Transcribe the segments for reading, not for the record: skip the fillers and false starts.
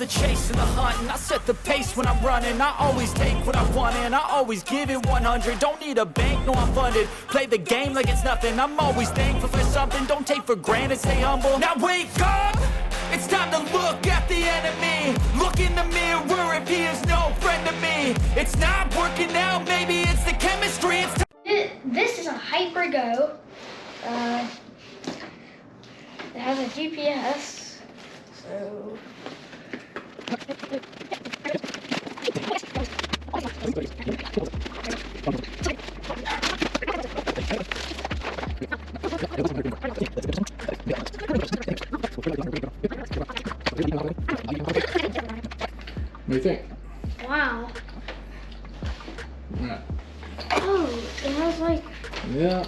the chase and the hunt, and I set the pace when I'm running. I always take what I want and I always give it 100. Don't need a bank, no I'm funded. Play the game like it's nothing. I'm always thankful for something. Don't take for granted, stay humble. Now wake up! It's time to look at the enemy. Look in the mirror if he is no friend to me. It's not working out, maybe it's the chemistry. This is a Hyper Go. It has a GPS, so... What do you think? Wow. Yeah. Oh, it has like... Yeah.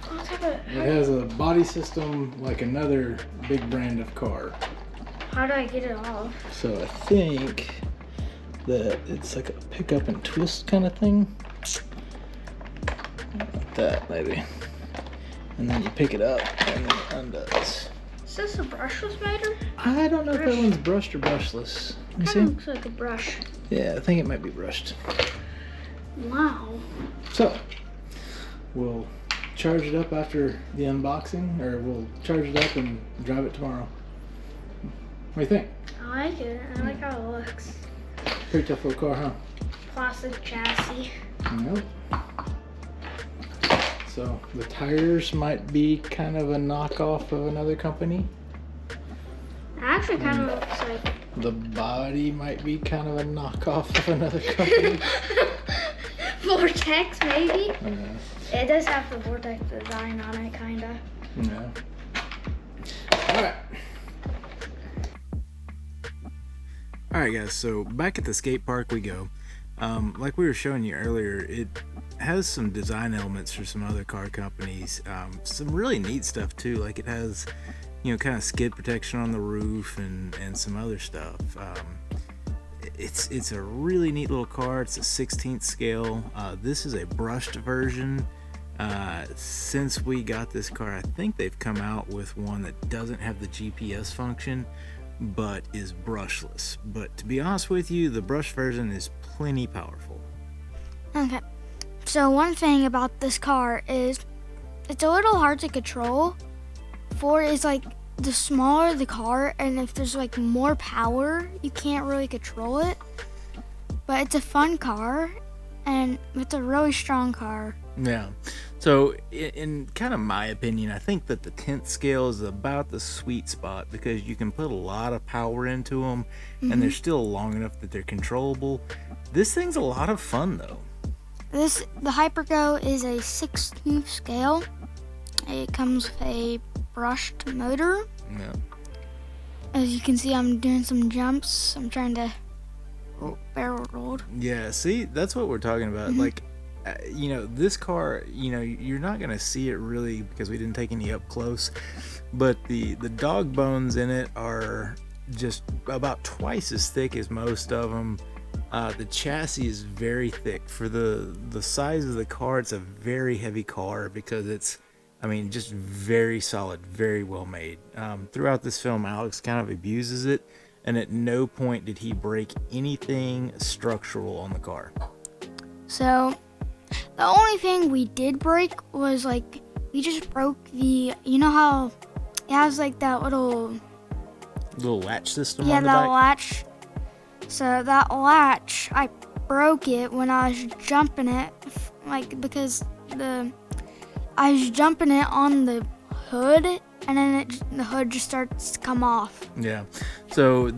What type of... It has a body system like another big brand of car. How do I get it off? So I think that it's like a pick up and twist kind of thing. Like that, maybe. And then you pick it up and then it undoes. Is this a brushless motor? I don't know if that one's brushed or brushless. Let me see. Kind of looks like a brush. Yeah, I think it might be brushed. Wow. So, we'll charge it up after the unboxing, or we'll charge it up and drive it tomorrow. What do you think? I like it. I like how it looks. Pretty tough little car, huh? Plastic chassis. Nope. So the tires might be kind of a knockoff of another company. It actually kind of looks like... The body might be kind of a knockoff of another company. Vortex, maybe? Yeah. It does have the Vortex design on it, kind of. Yeah. Alright. Alright guys, so back at the skate park we go. Like we were showing you earlier, it has some design elements for some other car companies. Some really neat stuff too, like it has, you know, kind of skid protection on the roof and some other stuff. It's a really neat little car. It's a 16th scale. This is a brushed version. Since we got this car, I think they've come out with one that doesn't have the GPS function but is brushless. But to be honest with you, the brush version is plenty powerful. Okay, so one thing about this car is it's a little hard to control. Is like the smaller the car, and if there's like more power, you can't really control it. But it's a fun car, and it's a really strong car. Yeah. So in kind of my opinion, I think that the 10th scale is about the sweet spot because you can put a lot of power into them, and they're still long enough that they're controllable. This thing's a lot of fun though. The Hyper Go is a 16th scale. It comes with a brushed motor. Yeah. As you can see, I'm doing some jumps. I'm trying to barrel roll. Yeah, see, that's what we're talking about. Like, you know, this car, you know, you're not going to see it really because we didn't take any up close, but the dog bones in it are just about twice as thick as most of them. The chassis is very thick. For the size of the car, it's a very heavy car because it's, I mean, just very solid, very well made. Throughout this film, Alex kind of abuses it, and at no point did he break anything structural on the car. So, the only thing we did break was like, we just broke you know how it has like that little latch system on the that back? latch. So that latch, I broke it when I was jumping it, like because I was jumping it on the hood, and then the hood just starts to come off. Yeah, so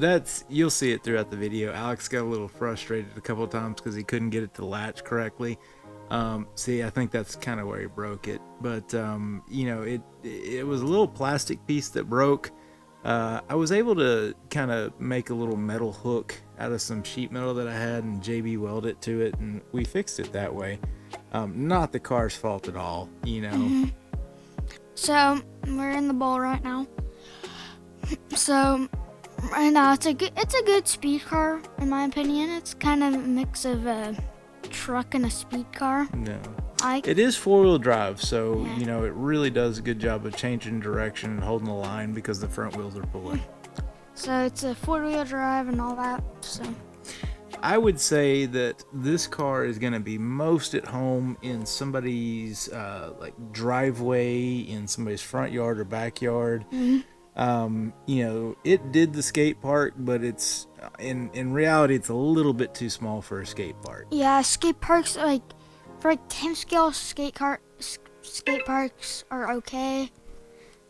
you'll see it throughout the video. Alex got a little frustrated a couple of times because he couldn't get it to latch correctly. See, I think that's kind of where he broke it. But you know, it was a little plastic piece that broke. I was able to kind of make a little metal hook out of some sheet metal that I had and JB welded it to it, and we fixed it that way. Not the car's fault at all, you know. So we're in the bowl right now. So right now it's a good speed car in my opinion. It's kind of a mix of a truck and a speed car. No. It is four-wheel drive, so you know it really does a good job of changing direction and holding the line because the front wheels are pulling. So it's a 4-wheel drive and all that. So I would say that this car is going to be most at home in somebody's like driveway, in somebody's front yard or backyard. It did the skate park, but it's in reality it's a little bit too small for a skate park. yeah, skate parks like for like 10 scale skate parks are okay.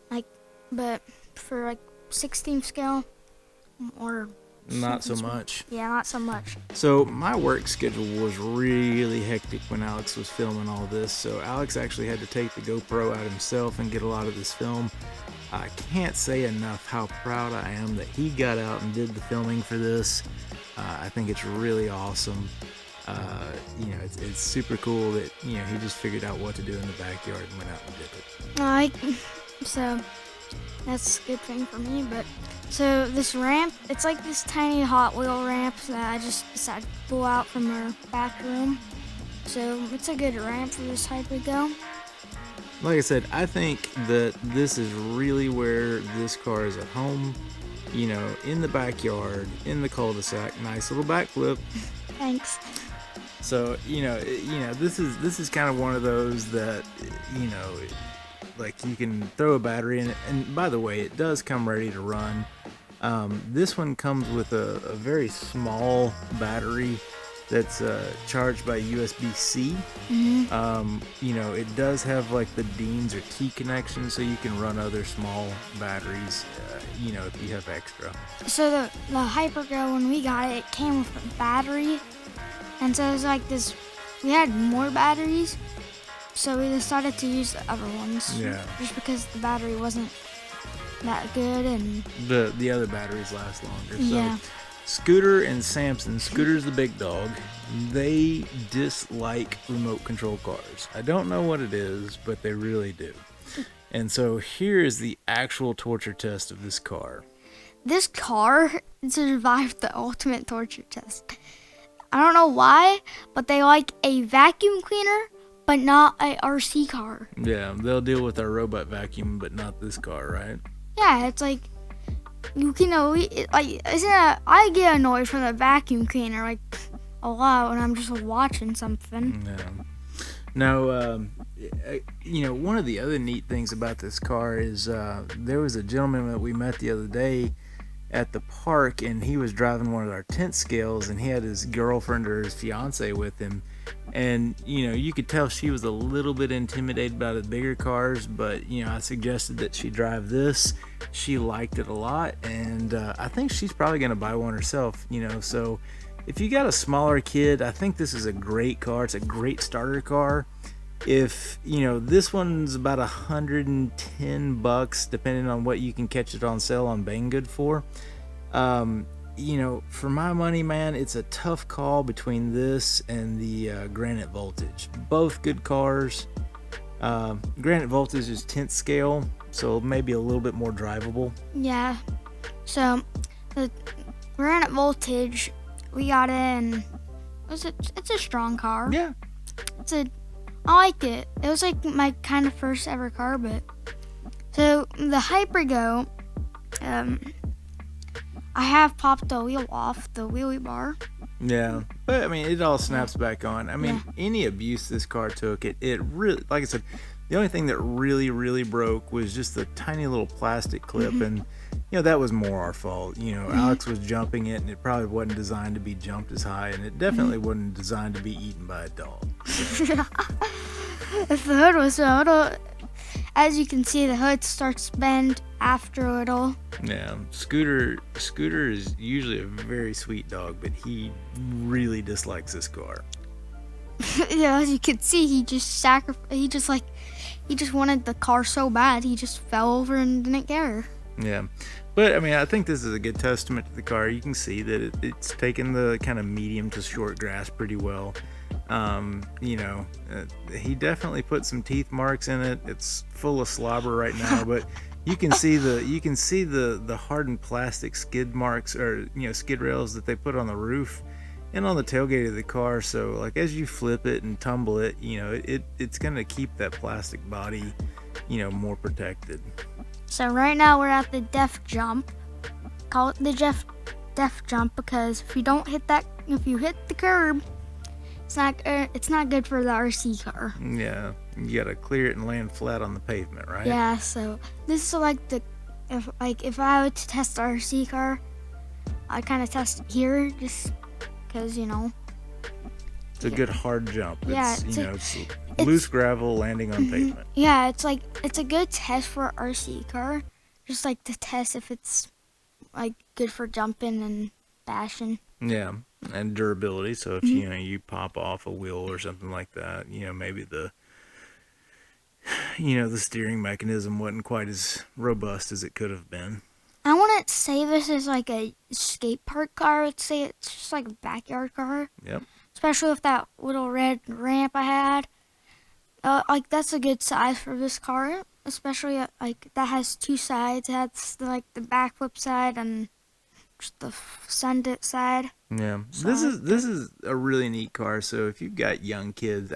Like, but for like 16 scale or Not so much. Yeah, not so much. So my work schedule was really hectic when Alex was filming all this. So Alex actually had to take the GoPro out himself and get a lot of this film. I can't say enough how proud I am that he got out and did the filming for this. I think it's really awesome. It's super cool that, he just figured out what to do in the backyard and went out and did it. So that's a good thing for me. But so this ramp, it's like this tiny Hot Wheel ramp that I just decided to pull out from our back room. So it's a good ramp for this Hyper Go. Like I said, I think that this is really where this car is at home. In the backyard, in the cul-de-sac, nice little backflip. Thanks. So this is kind of one of those that like you can throw a battery in it. And by the way, it does come ready to run. This one comes with a very small battery that's charged by USB-C. It does have like the Dean's or T connection, so you can run other small batteries, if you have extra. So the Hyper Go, when we got it, it came with a battery. And so it was like this, we had more batteries, so we decided to use the other ones. Yeah. Just because the battery wasn't that good and... The other batteries last longer. Yeah. So Scooter and Samson, Scooter's the big dog, they dislike remote control cars. I don't know what it is, but they really do. And so here is the actual torture test of this car. This car survived the ultimate torture test. I don't know why, but they like a vacuum cleaner, but not a RC car. Yeah, they'll deal with our robot vacuum, but not this car, right? Yeah, it's like, I get annoyed from the vacuum cleaner, like, a lot when I'm just watching something. Yeah. Now, one of the other neat things about this car is there was a gentleman that we met the other day at the park, and he was driving one of our tent scales, and he had his girlfriend or his fiance with him, and you could tell she was a little bit intimidated by the bigger cars, but I suggested that she drive this. She liked it a lot, and I think she's probably going to buy one herself. So if you got a smaller kid, I think this is a great car. It's a great starter car. If this one's about $110, depending on what you can catch it on sale on Banggood for. For my money, man, it's a tough call between this and the Granite Voltage. Both good cars. Granite Voltage is 10th scale, so maybe a little bit more drivable. Yeah. So the Granite Voltage, we got it, and it's a strong car. Yeah. I liked it. It was like my kind of first ever car, but so the Hyper Go, I have popped the wheel off the wheelie bar. Yeah, but I mean, it all snaps back on. I mean, any abuse this car took, it really, like I said, the only thing that really broke was just the tiny little plastic clip, and that was more our fault. Alex was jumping it, and it probably wasn't designed to be jumped as high, and it definitely wasn't designed to be eaten by a dog. So. If the hood was a little, as you can see, the hood starts to bend after a little. Yeah, Scooter is usually a very sweet dog, but he really dislikes this car. Yeah, as you can see, he just wanted the car so bad, he just fell over and didn't care. Yeah, but I mean, I think this is a good testament to the car. You can see that it's taken the kind of medium to short grass pretty well. He definitely put some teeth marks in it. It's full of slobber right now, but you can see the hardened plastic skid marks, or skid rails that they put on the roof and on the tailgate of the car. So like as you flip it and tumble it, it's gonna keep that plastic body more protected. So right now we're at the def jump. call it the death jump because if you hit the curb, it's not good for the RC car. Yeah, you gotta clear it and land flat on the pavement, right? Yeah, so this is like if I were to test the RC car, I kind of test it here just because It's a good hard jump. Yeah, It's loose gravel landing on pavement. Yeah, it's a good test for an RC car, just like to test if it's like good for jumping and bashing. Yeah, and durability. So if you pop off a wheel or something like that, maybe the steering mechanism wasn't quite as robust as it could have been. I wouldn't say this is like a skate park car. I'd say it's just like a backyard car. Yep. Especially with that little red ramp I had. Like that's a good size for this car. Especially like that has two sides. It has like the backflip side and just the send it side. Yeah. So This is a really neat car. So if you've got young kids.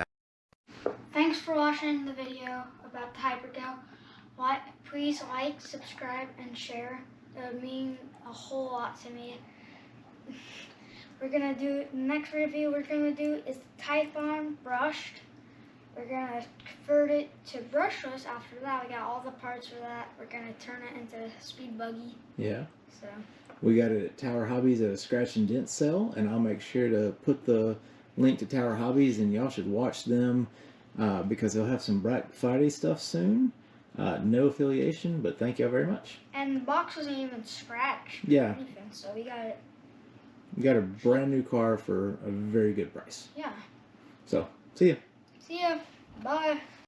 Thanks for watching the video about the Hyper Go. Please like, subscribe, and share. That would mean a whole lot to me. The next review we're gonna do is the Typhon brushed. We're gonna convert it to brushless. After that, we got all the parts for that. We're gonna turn it into a speed buggy. Yeah. So We got it at Tower Hobbies at a scratch and dent sale, and I'll make sure to put the link to Tower Hobbies, and y'all should watch them because they'll have some Black Friday stuff soon. No affiliation, but thank y'all very much. and the box wasn't even scratched. Yeah. Or anything, so we got it. We got a brand new car for a very good price. Yeah. So, see ya. See ya. Bye.